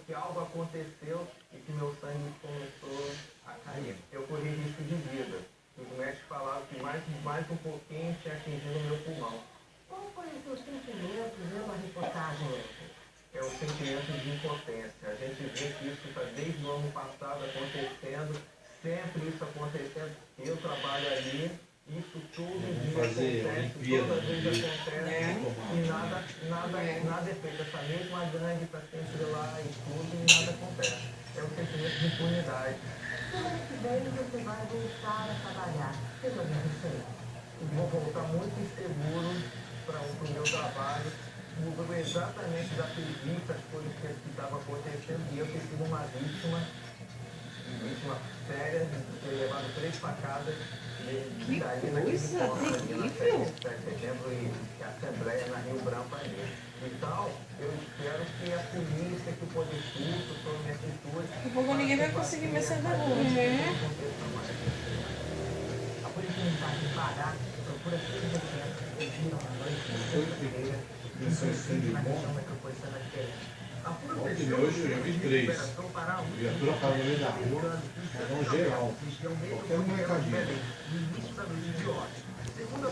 que algo aconteceu e que meu sangue começou a cair. Eu corri risco de vida. Os médicos falaram que mais um pouquinho tinha atingido o meu pulmão. Qual foi o seu sentimento vendo a reportagem ontem? É o sentimento de impotência. A gente vê que isso está desde o ano passado acontecendo, sempre isso acontecendo. Eu trabalho ali, isso todo dia acontece, toda vez acontece, e nada é feito. Essa mesma gangue está sempre lá e tudo, e nada acontece. É um sentimento de impunidade. Semana que vem você vai voltar a trabalhar. Tem algum receio? Vou voltar muito inseguro para o meu trabalho, mudou exatamente da preguiça, as coisas que estavam acontecendo, e eu ter sido uma vítima séria, de ter levado 3 facadas, Que coisa terrível! 7 de setembro, e a Assembleia na Rio Branco ali. Então, eu espero que a polícia, que o poder público, tome atitude. Daqui a pouco ninguém vai conseguir mais sair da rua. A polícia militar de Pará procura 6 reféns que fugiram à noite de sexta-feira na região metropolitana de Belém. A polícia Ontem hoje eu já vi 3. Viatura para no meio da rua, cada um geral. Qualquer molecadinho. no início da noite de ontem. Segundo a